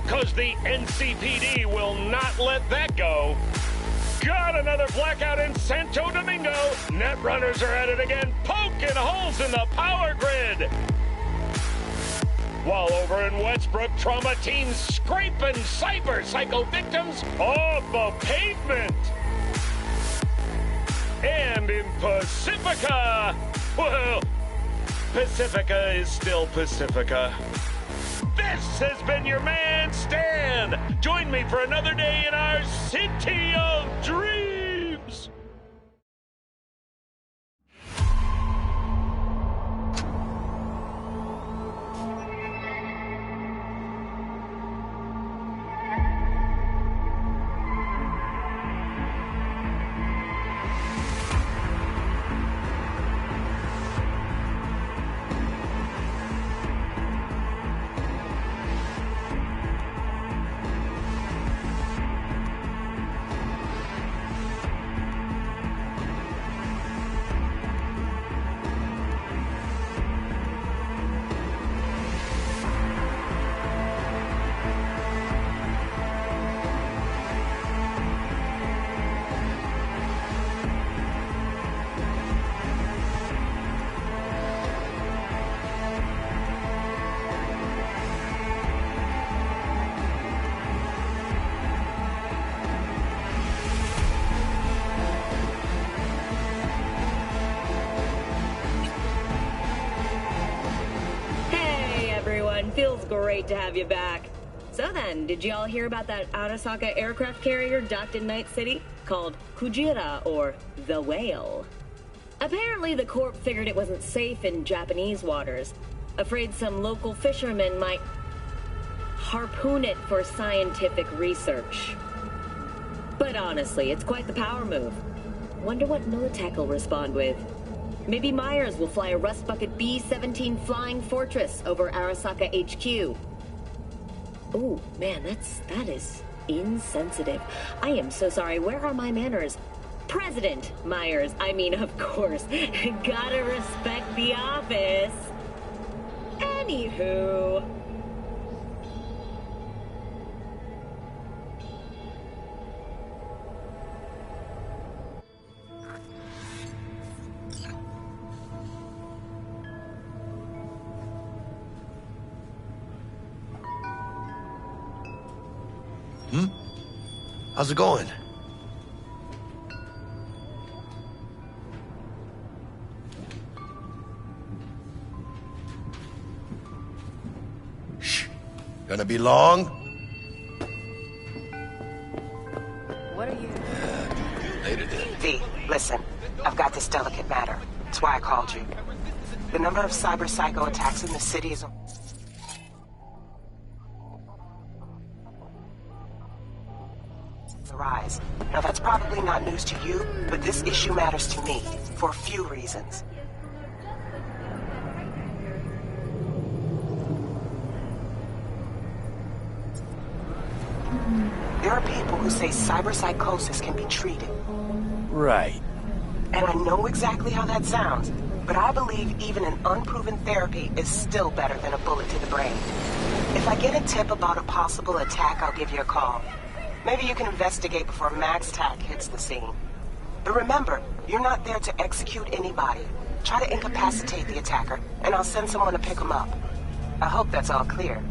'cause the NCPD will not let that go. Got another blackout in Santo Domingo. Netrunners are at it again, poking holes in the power grid. While over in Westbrook, trauma teams scraping cyber psycho victims off the pavement. And in Pacifica, well, Pacifica is still Pacifica. This has been your man, Stan. Join me for another day in our City of Dreams. Feels great to have you back. So then, did y'all hear about that Arasaka aircraft carrier docked in Night City? Called Kujira, or the Whale. Apparently the Corp figured it wasn't safe in Japanese waters. Afraid some local fishermen might harpoon it for scientific research. But honestly, it's quite the power move. Wonder what Militech will respond with. Maybe Myers will fly a Rust Bucket B-17 Flying Fortress over Arasaka HQ. Ooh, man, that is insensitive. I am so sorry. Where are my manners? President Myers. I mean, of course. Gotta respect the office. Anywho. How's it going? Shh. Gonna be long? What are you... Later then. V, listen. I've got this delicate matter. That's why I called you. The number of cyber psycho attacks in the city is... rise. Now that's probably not news to you, but this issue matters to me for a few reasons. There are people who say cyberpsychosis can be treated. Right. And I know exactly how that sounds, but I believe even an unproven therapy is still better than a bullet to the brain. If I get a tip about a possible attack, I'll give you a call. Maybe you can investigate before MaxTac hits the scene. But remember, you're not there to execute anybody. Try to incapacitate the attacker, and I'll send someone to pick him up. I hope that's all clear.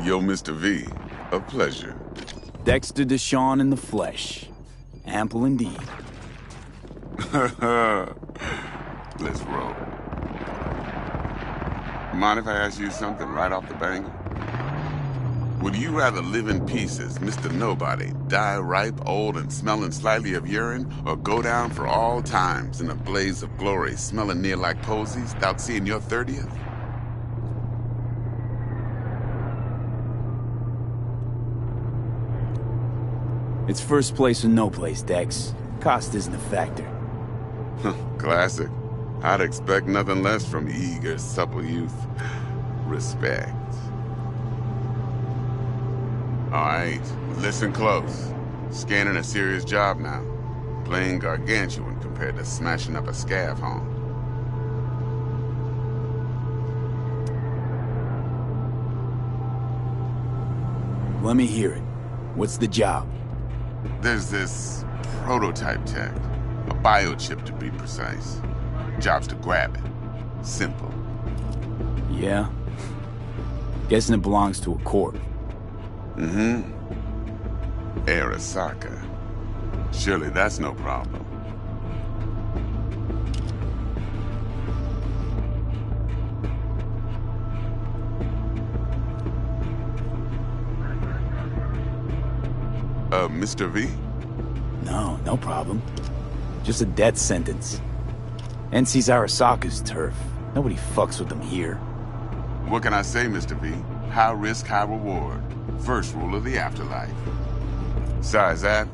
Yo, Mr. V, a pleasure. Dexter Deshawn in the flesh. Ample indeed. Let's roll. Mind if I ask you something right off the banger? Would you rather live in pieces, Mr. Nobody, die ripe, old, and smelling slightly of urine, or go down for all times in a blaze of glory, smelling near like posies, without seeing your 30th? It's first place or no place, Dex. Cost isn't a factor. Classic. I'd expect nothing less from eager, supple youth. Respect. Alright, listen close. Scanning a serious job now. Playing gargantuan compared to smashing up a scav home. Let me hear it. What's the job? There's this prototype tech. A biochip to be precise. Job's to grab it. Simple. Yeah? Guessing it belongs to a corp. Mm-hmm. Arasaka. Surely that's no problem. Mr. V? No problem. Just a death sentence. NC's Arasaka's turf. Nobody fucks with them here. What can I say, Mr. V? High risk, high reward. First rule of the afterlife. Besides that,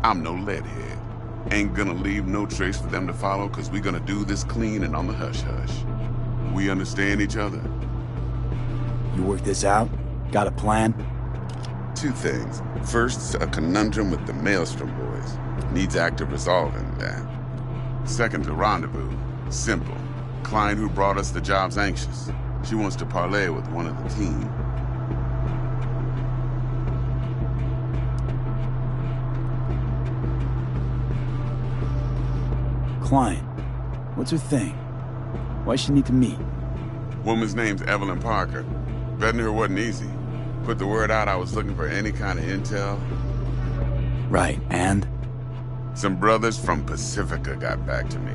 I'm no leadhead. Ain't gonna leave no trace for them to follow, cause we gonna do this clean and on the hush-hush. We understand each other? You work this out? Got a plan? Two things. First, a conundrum with the Maelstrom boys. Needs active resolving that. Second, a rendezvous. Simple. Client who brought us the job's anxious. She wants to parlay with one of the team. Client. What's her thing? Why she need to meet? Woman's name's Evelyn Parker. Vetting her wasn't easy. Put the word out I was looking for any kind of intel. Right, and? Some brothers from Pacifica got back to me.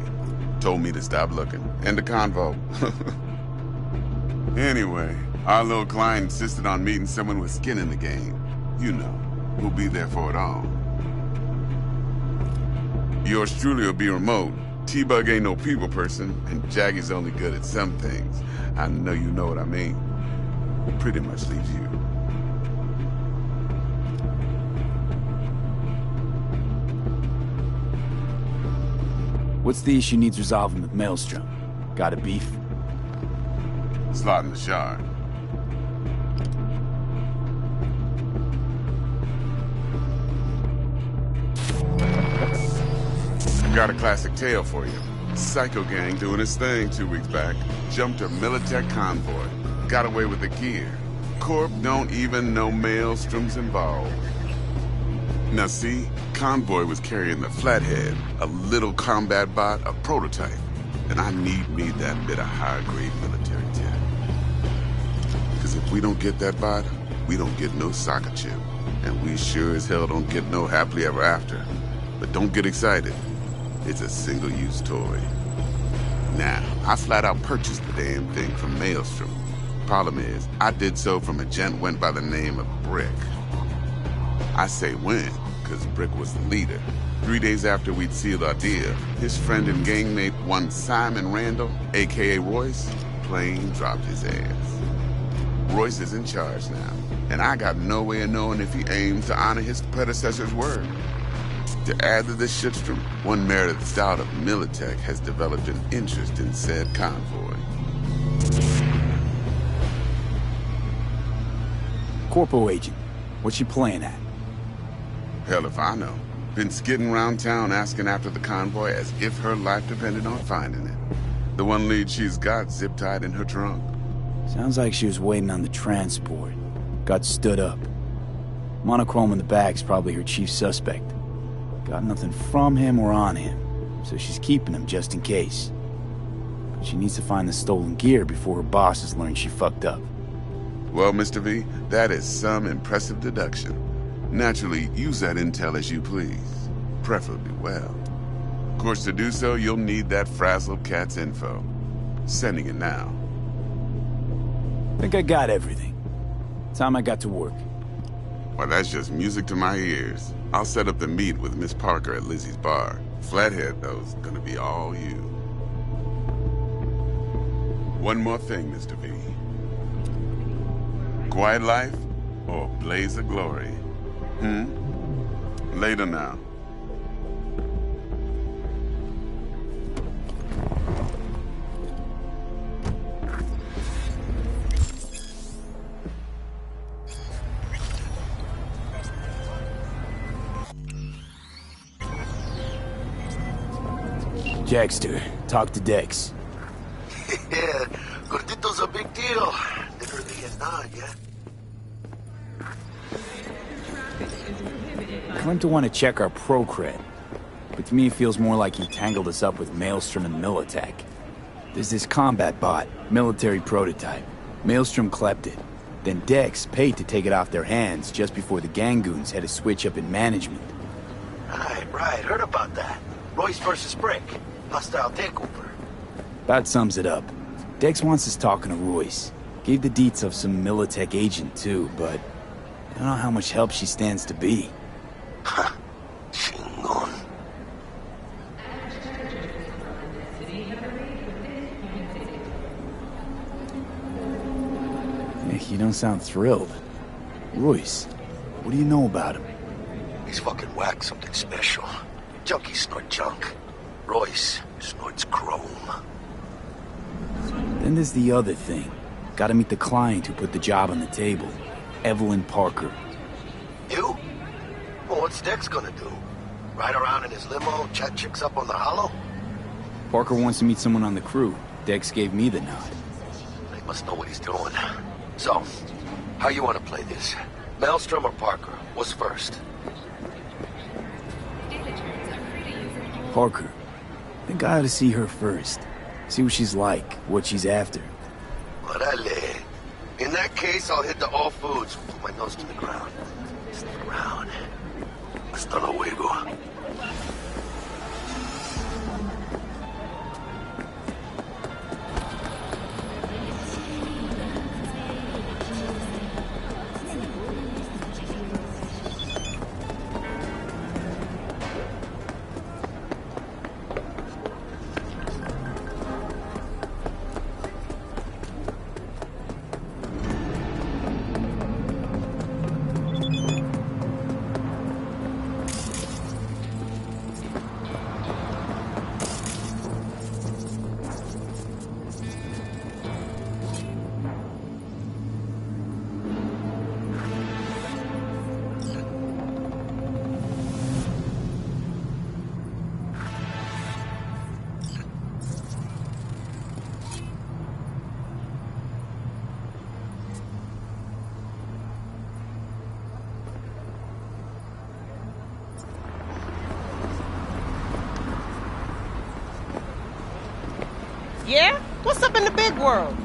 Told me to stop looking. End the convo. Anyway, our little client insisted on meeting someone with skin in the game. You know, who'll be there for it all. Yours truly will be remote. T-Bug ain't no people person, and Jaggy's only good at some things. I know you know what I mean. Pretty much leaves you. What's the issue needs resolving with Maelstrom? Got a beef? Slot in the shard. Got a classic tale for you. Psycho gang doing his thing 2 weeks back. Jumped a Militech convoy. Got away with the gear. Corp don't even know Maelstrom's involved. Now see, convoy was carrying the Flathead, a little combat bot, a prototype. And I need me that bit of high-grade military tech. Because if we don't get that bot, we don't get no soccer chip. And we sure as hell don't get no happily ever after. But don't get excited. It's a single-use toy. Now, I flat out purchased the damn thing from Maelstrom. Problem is, I did so from a gent went by the name of Brick. I say when, because Brick was the leader. 3 days after we'd sealed our deal, his friend and gangmate, one Simon Randall, a.k.a. Royce, plain dropped his ass. Royce is in charge now, and I got no way of knowing if he aims to honor his predecessor's word. To add to this shitstorm, one Meredith Stout of Militech has developed an interest in said convoy. Corpo agent. What's she playing at? Hell if I know. Been skidding around town asking after the convoy as if her life depended on finding it. The one lead she's got zip-tied in her trunk. Sounds like she was waiting on the transport. Got stood up. Monochrome in the back's probably her chief suspect. Got nothing from him or on him, so she's keeping him just in case. But she needs to find the stolen gear before her bosses learn she fucked up. Well, Mr. V, that is some impressive deduction. Naturally, use that intel as you please. Preferably well. Of course, to do so, you'll need that frazzled cat's info. Sending it now. Think I got everything. Time I got to work. Why, that's just music to my ears. I'll set up the meet with Miss Parker at Lizzie's bar. Flathead, though's gonna be all you. One more thing, Mr. V. Quiet life or blaze of glory? Later now. Jackster, talk to Dex. Yeah, Gordito's a big deal. Literally and not, yeah? Tell him to want to check our pro cred. But to me, it feels more like he tangled us up with Maelstrom and Militech. There's this combat bot, military prototype. Maelstrom clept it. Then Dex paid to take it off their hands just before the Gangoons had a switch up in management. Right. Heard about that. Royce versus Brick. Hostile takeover. That sums it up. Dex wants us talking to Royce. Gave the deets of some Militech agent too, but I don't know how much help she stands to be. Ha. Chingon. You don't sound thrilled. Royce, what do you know about him? He's fucking whack, something special. Junkies snort junk. Royce snorts chrome. Then there's the other thing. Gotta meet the client who put the job on the table. Evelyn Parker. You? Well, what's Dex gonna do? Ride around in his limo, chat chicks up on the hollow? Parker wants to meet someone on the crew. Dex gave me the nod. He must know what he's doing. So, how you want to play this? Maelstrom or Parker? What's first? Parker. I think I ought to see her first. See what she's like, what she's after. Orale. In that case, I'll hit the all foods. Put my nose to the ground. Sniff around. Hasta luego. Yeah? What's up in the big world?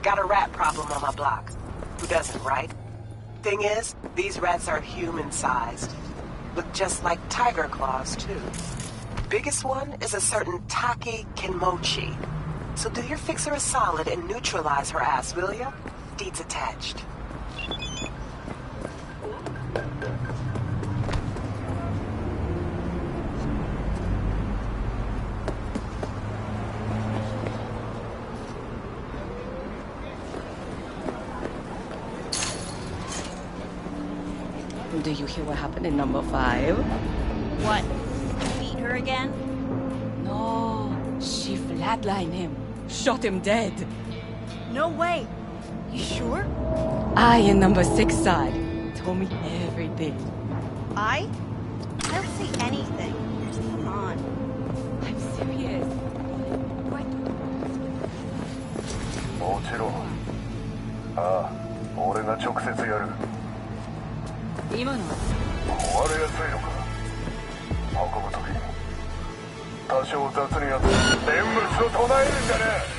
Got a rat problem on my block. Who doesn't, right? Thing is, these rats are human-sized. Look just like tiger claws, too. Biggest one is a certain Taki Kinmochi. So do your fixer a solid and neutralize her ass, will ya? Deeds attached. Do you hear what happened in number 5? What? Beat her again? No, she flatlined him. Shot him dead. No way. You sure? I and number 6 side told me everything. I don't say anything. Come on. I'm serious. What? もちろん。ああ、俺が直接やる。今のは壊れやすいのか。運ぶときに多少雑にやって念仏を唱えるんじゃねえ。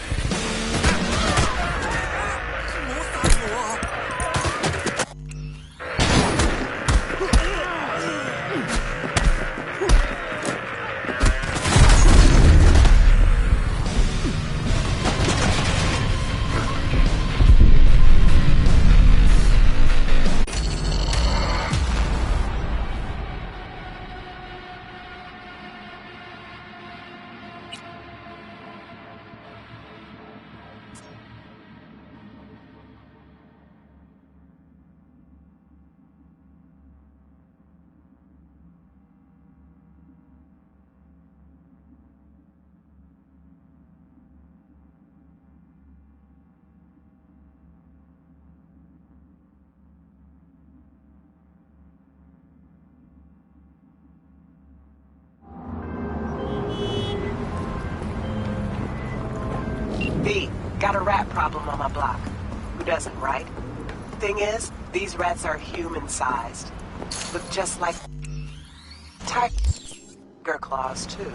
B, got a rat problem on my block. Who doesn't, right? Thing is, these rats are human-sized. Look just like tiger claws, too.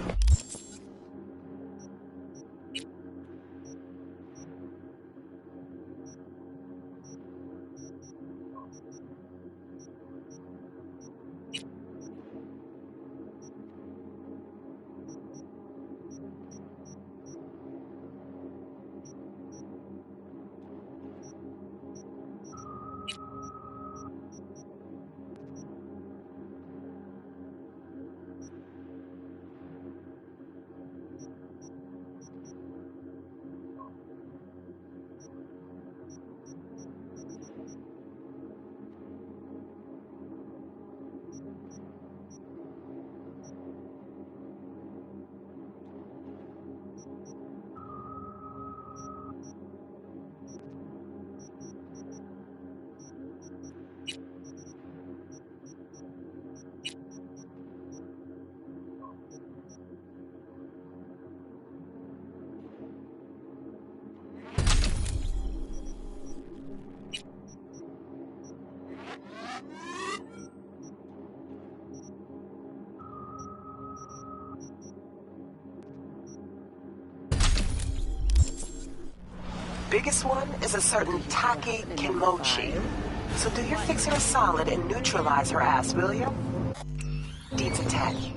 Biggest one is a certain Taki Kimochi. So do your fixer a solid and neutralize her ass, will you? Deeds attack you.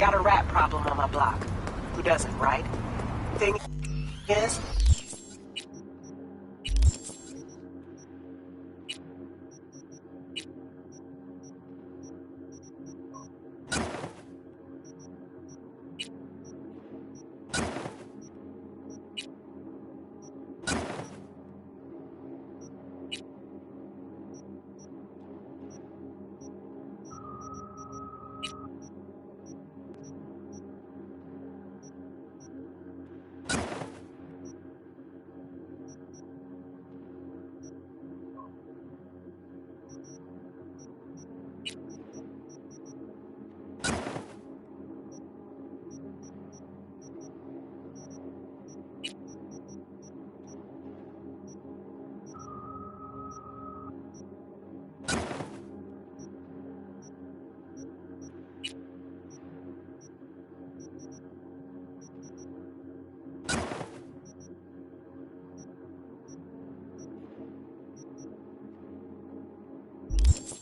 got a rat problem on my block. Who doesn't, right? Thing is...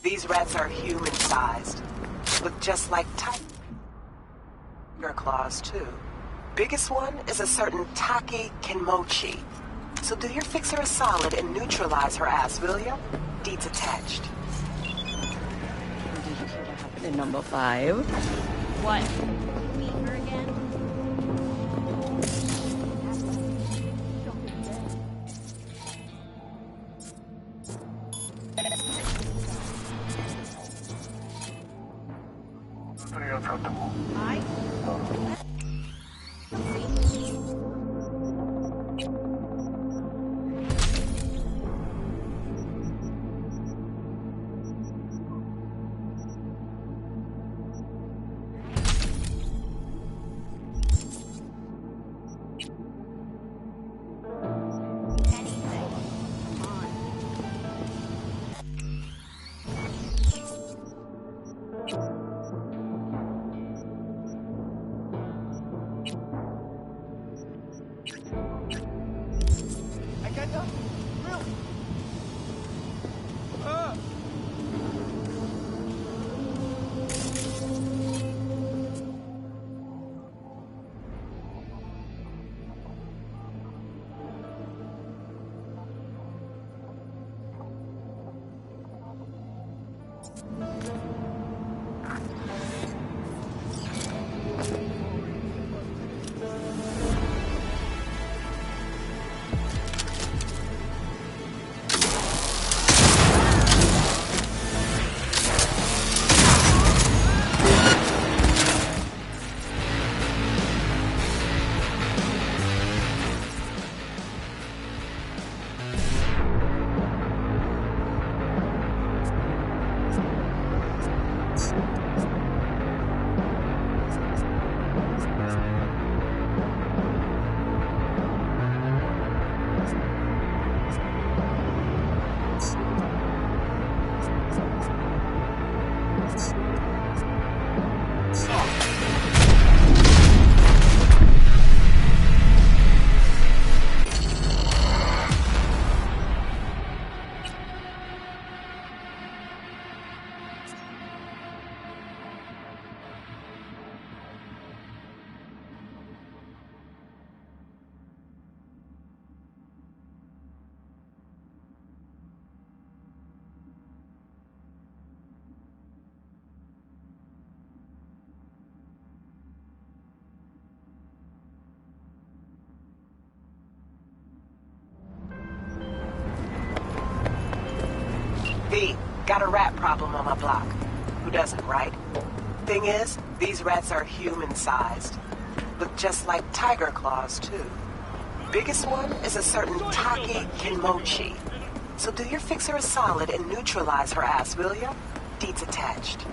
These rats are human-sized. Look just like tiger claws, too. Biggest one is a certain Taki Kenmochi. So do your fixer a solid and neutralize her ass, will ya? Deeds attached. Did you hear what happened in number 5? What? Meet her again? I? V, got a rat problem on my block. Who doesn't, right? Thing is, these rats are human-sized. Look just like tiger claws, too. Biggest one is a certain Taki Kenmochi. So do your fixer a solid and neutralize her ass, will ya? Deeds attached.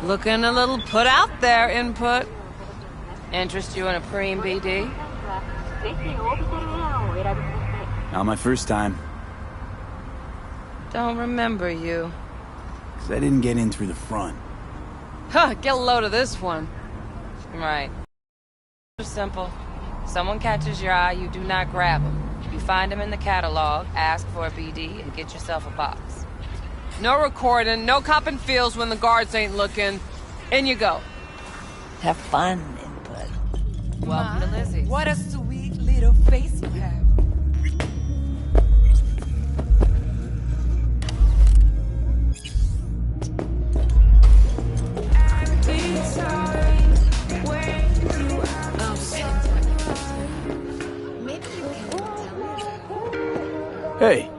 Looking a little put out there, Input. Interest you in a preem BD? Not my first time. Don't remember you. 'Cause I didn't get in through the front. Huh, get a load of this one. Right. Simple. Someone catches your eye, you do not grab them. You find them in the catalog, ask for a BD, and get yourself a box. No recording, no copping feels when the guards ain't looking. In you go. Have fun, Input. Welcome to Lizzie's. What a sweet little face you have. Hey,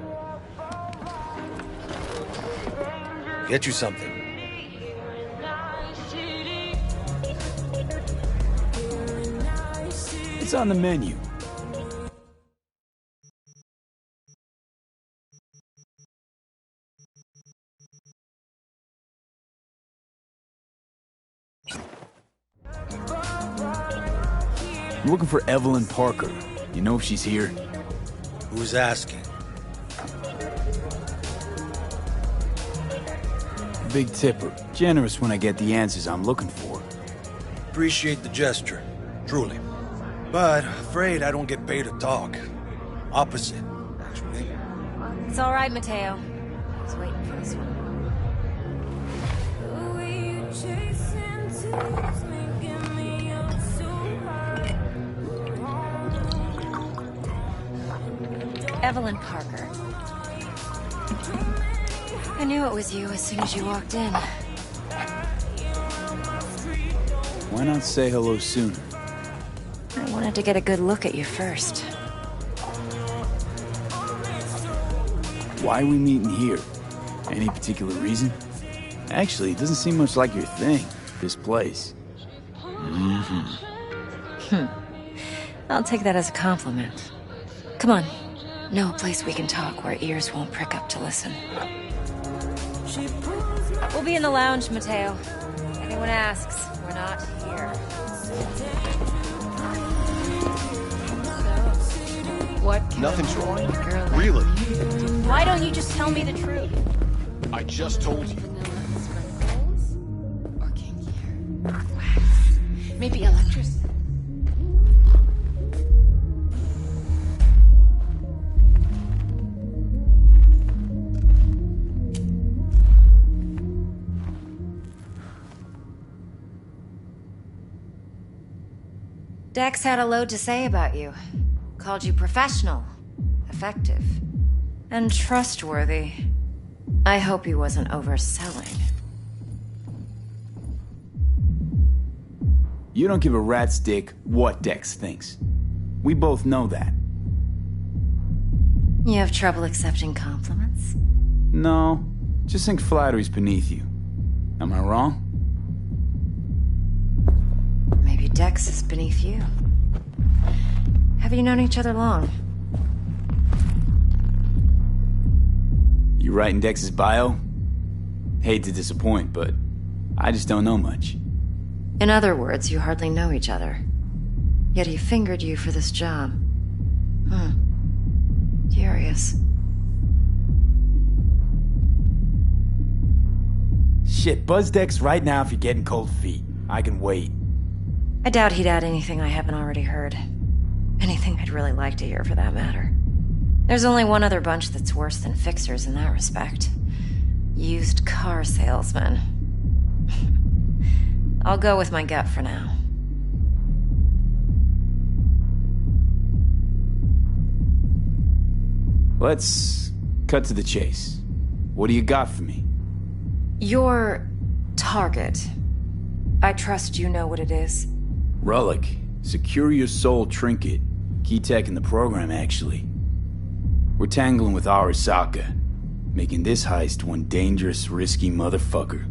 Get you something. it's on the menu. I'm looking for Evelyn Parker. You know if she's here? Who's asking? Big tipper. Generous when I get the answers I'm looking for. Appreciate the gesture, truly. But afraid I don't get paid to talk. Opposite, actually. It's all right, Mateo. I was waiting for this one. Evelyn Parker. I knew it was you as soon as you walked in. Why not say hello sooner? I wanted to get a good look at you first. Why are we meeting here? Any particular reason? Actually, it doesn't seem much like your thing, this place. I'll take that as a compliment. Come on. No place we can talk where ears won't prick up to listen. We'll be in the lounge, Mateo. Anyone asks, we're not here. What? Nothing's wrong. Girl, Really? Why don't you just tell me the truth? I just told you. Or kinkier? Maybe electricity? Dex had a load to say about you. Called you professional, effective, and trustworthy. I hope he wasn't overselling. You don't give a rat's dick what Dex thinks. We both know that. You have trouble accepting compliments? No, just think flattery's beneath you. Am I wrong? Maybe Dex is beneath you. Have you known each other long? You writing Dex's bio? Hate to disappoint, but I just don't know much. In other words, you hardly know each other. Yet he fingered you for this job. Curious. Shit, buzz Dex right now if you're getting cold feet. I can wait. I doubt he'd add anything I haven't already heard. Anything I'd really like to hear, for that matter. There's only one other bunch that's worse than fixers in that respect. Used car salesmen. I'll go with my gut for now. Let's cut to the chase. What do you got for me? Your target. I trust you know what it is. Relic. Secure your soul trinket. Key tech in the program, actually. We're tangling with Arasaka, making this heist one dangerous, risky motherfucker.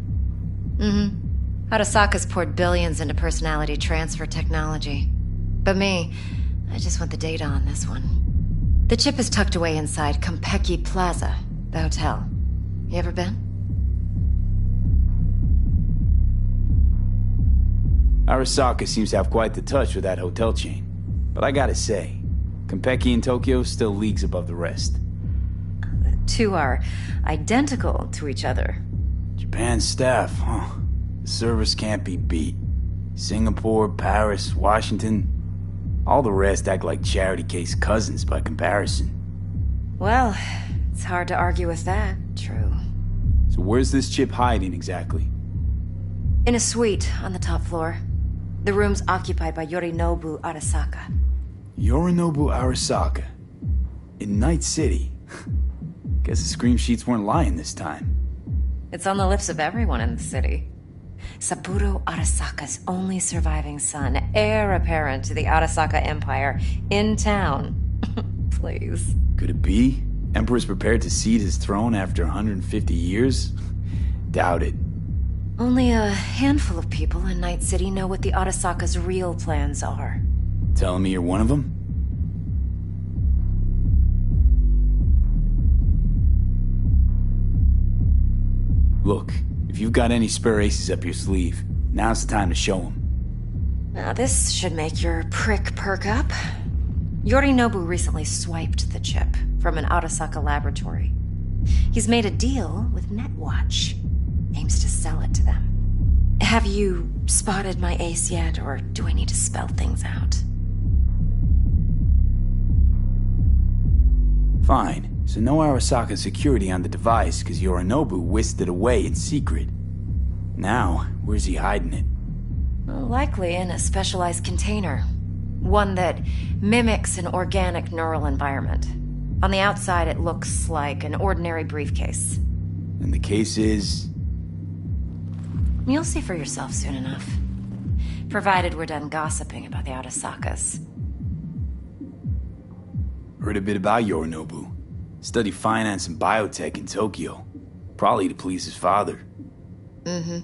Arasaka's poured billions into personality transfer technology. But me, I just want the data on this one. The chip is tucked away inside Compeki Plaza, the hotel. You ever been? Arasaka seems to have quite the touch with that hotel chain. But I gotta say, Konpeki in Tokyo still leagues above the rest. The two are identical to each other. Japan's staff, huh? The service can't be beat. Singapore, Paris, Washington. All the rest act like charity case cousins by comparison. Well, it's hard to argue with that. True. So where's this chip hiding exactly? In a suite on the top floor. The room's occupied by Yorinobu Arasaka. Yorinobu Arasaka? In Night City? Guess the scream sheets weren't lying this time. It's on the lips of everyone in the city. Saburo Arasaka's only surviving son, heir apparent to the Arasaka Empire, in town. Please. Could it be? Emperor's prepared to cede his throne after 150 years? Doubt it. Only a handful of people in Night City know what the Arasaka's real plans are. Telling me you're one of them? Look, if you've got any spare aces up your sleeve, now's the time to show them. Now this should make your prick perk up. Yorinobu recently swiped the chip from an Arasaka laboratory. He's made a deal with Netwatch. Aims to sell it to them. Have you spotted my ace yet, or do I need to spell things out? Fine. So no Arasaka security on the device because Yorinobu whisked it away in secret. Now, where's he hiding it? Likely in a specialized container. One that mimics an organic neural environment. On the outside, it looks like an ordinary briefcase. And the case is... You'll see for yourself soon enough. Provided we're done gossiping about the Arasakas. Heard a bit about Yorinobu. Studied finance and biotech in Tokyo. Probably to please his father. Mm-hmm.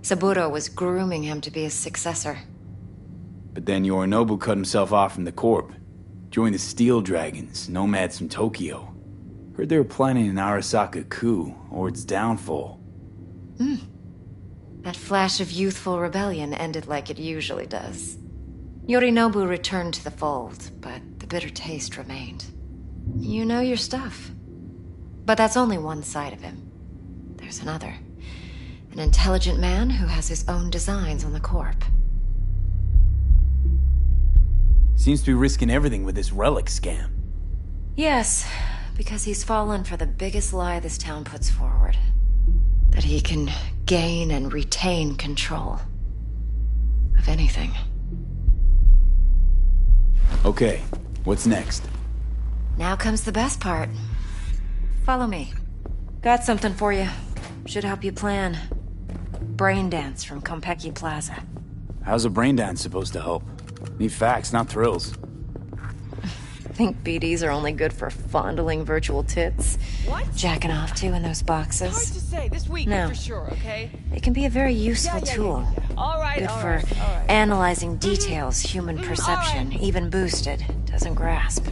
Saburo was grooming him to be his successor. But then Yorinobu cut himself off from the Corp. Joined the Steel Dragons, nomads from Tokyo. Heard they were planning an Arasaka coup, or its downfall. That flash of youthful rebellion ended like it usually does. Yorinobu returned to the fold, but the bitter taste remained. You know your stuff. But that's only one side of him. There's another. An intelligent man who has his own designs on the Corp. Seems to be risking everything with this relic scam. Yes, because he's fallen for the biggest lie this town puts forward. That he can gain and retain control of anything. Okay, what's next? Now comes the best part. Follow me. Got something for you. Should help you plan. Brain dance from Konpeki Plaza. How's a brain dance supposed to help? Need facts, not thrills. Think BDs are only good for fondling virtual tits? What? Jacking off to in those boxes? Hard to say. This week No. for sure, okay? It can be a very useful tool. All right, Good all for right, all right. analyzing details human perception, right. even boosted, doesn't grasp.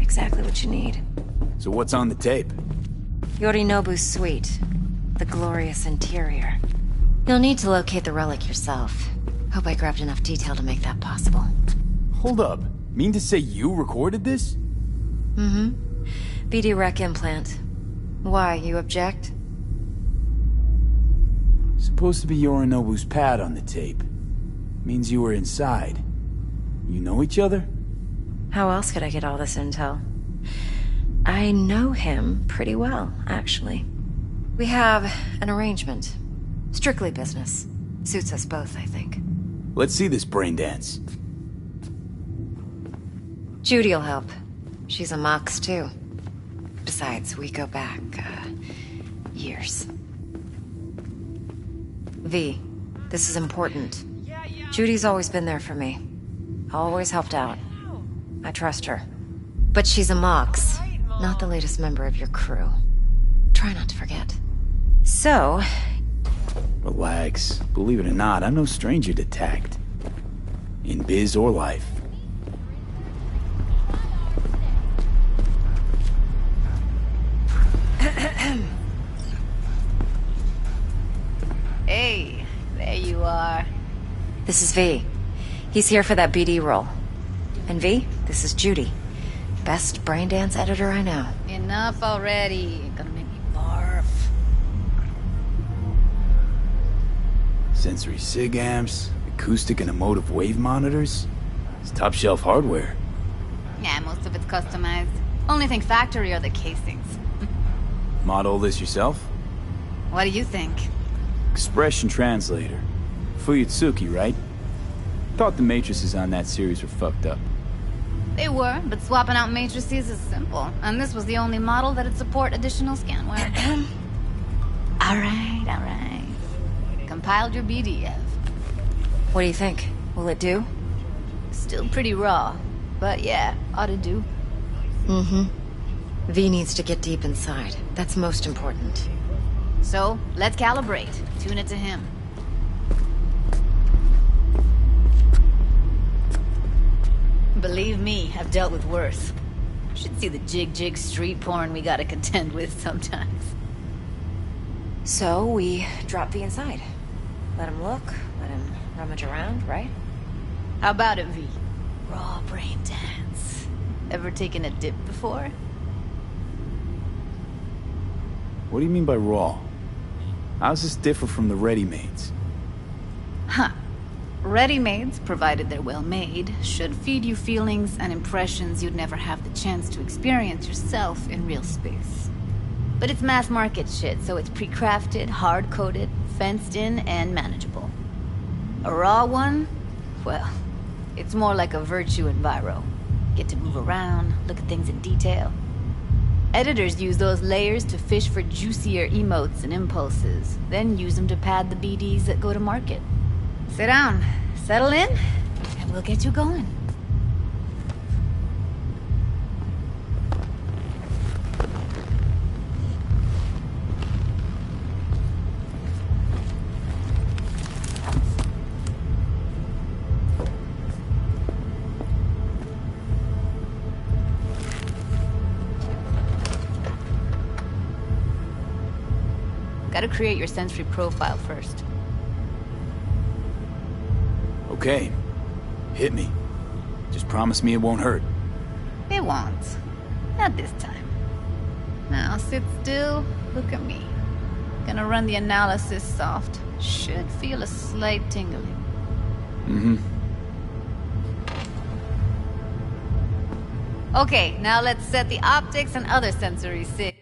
Exactly what you need. So what's on the tape? Yorinobu's suite. The glorious interior. You'll need to locate the relic yourself. Hope I grabbed enough detail to make that possible. Hold up. Mean to say you recorded this? Mm-hmm. BD Rec implant. Why, you object? Supposed to be Yorinobu's pad on the tape. Means you were inside. You know each other? How else could I get all this intel? I know him pretty well, actually. We have an arrangement. Strictly business. Suits us both, I think. Let's see this brain dance. Judy'll help. She's a Mox, too. Besides, we go back, years. V, this is important. Judy's always been there for me. Always helped out. I trust her. But she's a Mox, not the latest member of your crew. Try not to forget. So... Relax. Believe it or not, I'm no stranger to tact. In biz or life. Hey, there you are. This is V. He's here for that BD role. And V, this is Judy. Best braindance editor I know. Enough already. You're gonna make me barf. Sensory SIG amps, acoustic and emotive wave monitors. It's top shelf hardware. Yeah, most of it's customized. Only thing factory are the casings. Model this yourself? What do you think? Expression translator. Fuyutsuki, right? Thought the matrices on that series were fucked up. They were, but swapping out matrices is simple. And this was the only model that'd support additional scanware. Alright. Compiled your BDF. What do you think? Will it do? Still pretty raw. But yeah, ought to do. Mm-hmm. V needs to get deep inside. That's most important. So, let's calibrate. Tune it to him. Believe me, I've dealt with worse. Should see the jig street porn we gotta contend with sometimes. So, we drop V inside. Let him look, let him rummage around, right? How about it, V? Raw brain dance. Ever taken a dip before? What do you mean by raw? How's this differ from the ready-mades? Huh. Ready-mades, provided they're well made, should feed you feelings and impressions you'd never have the chance to experience yourself in real space. But it's mass market shit, so it's pre-crafted, hard-coded, fenced in, and manageable. A raw one? Well, it's more like a virtue enviro. Get to move around, look at things in detail. Editors use those layers to fish for juicier emotes and impulses, then use them to pad the BDs that go to market. Sit down, settle in, and we'll get you going. Gotta create your sensory profile first. Okay. Hit me. Just promise me it won't hurt. It won't. Not this time. Now sit still, look at me. Gonna run the analysis soft. Should feel a slight tingling. Mm-hmm. Okay, now let's set the optics and other sensory sig.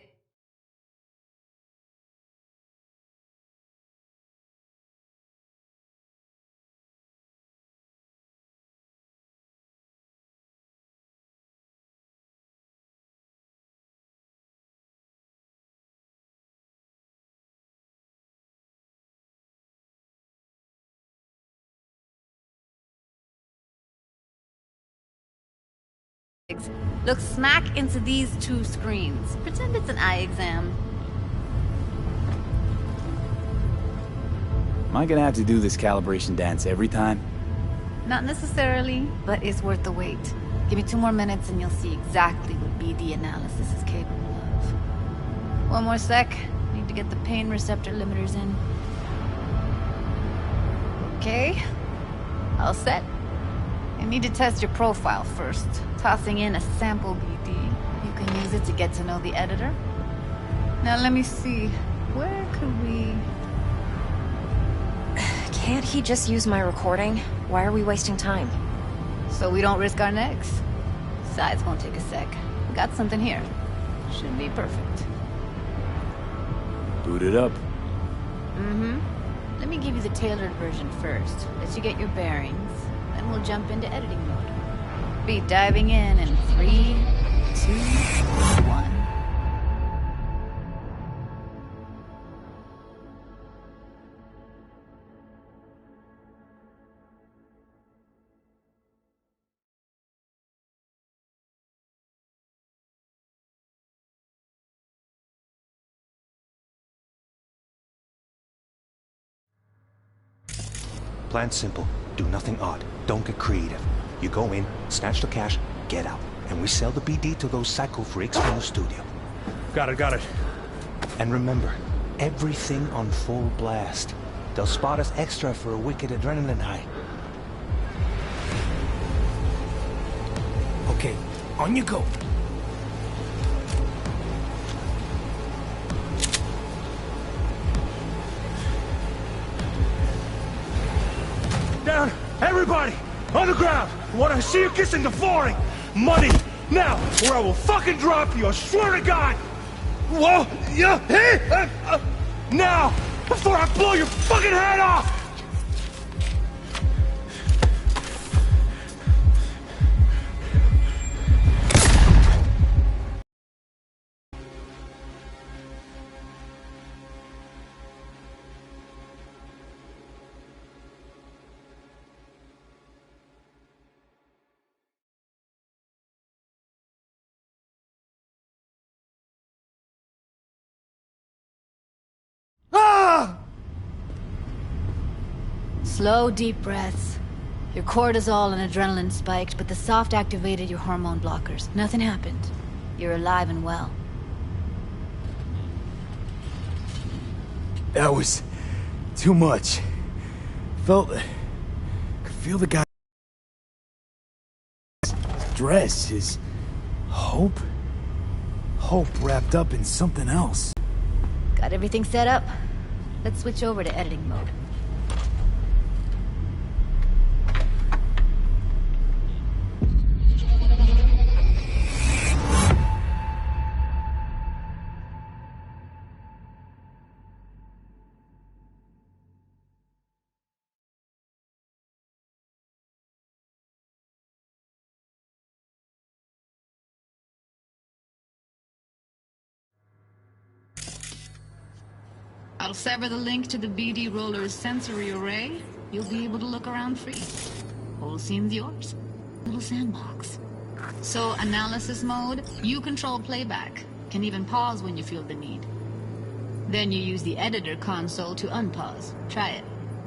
Look smack into these two screens. Pretend it's an eye exam. Am I gonna have to do this calibration dance every time? Not necessarily, but it's worth the wait. Give me 2 more minutes and you'll see exactly what BD analysis is capable of. 1 more sec. Need to get the pain receptor limiters in. Okay. All set. You need to test your profile first. Tossing in a sample BD. You can use it to get to know the editor. Now let me see. Where could we... Can't he just use my recording? Why are we wasting time? So we don't risk our necks. Besides, won't take a sec. We got something here. Should be perfect. Boot it up. Mm-hmm. Let me give you the tailored version first. Let you get your bearings. Then we'll jump into editing mode. Be diving in 3, 2, 1. Plan's simple. Do nothing odd. Don't get creative. You go in, snatch the cash, get out. And we sell the BD to those psycho freaks from the studio. Got it. And remember, everything on full blast. They'll spot us extra for a wicked adrenaline high. Okay, on you go. Down! Everybody! On the ground! I want to see you kissing the flooring! Money! Now! Or I will fucking drop you, I swear to God! Whoa! Yeah! Hey! Now! Before I blow your fucking head off! Slow, deep breaths. Your cortisol and adrenaline spiked, but the soft activated your hormone blockers. Nothing happened. You're alive and well. That was too much. Could feel the guy's dress, his hope wrapped up in something else. Got everything set up? Let's switch over to editing mode. I'll sever the link to the BD Roller's sensory array. You'll be able to look around free. Whole scene's yours. Little sandbox. So, analysis mode, you control playback. Can even pause when you feel the need. Then you use the editor console to unpause. Try it.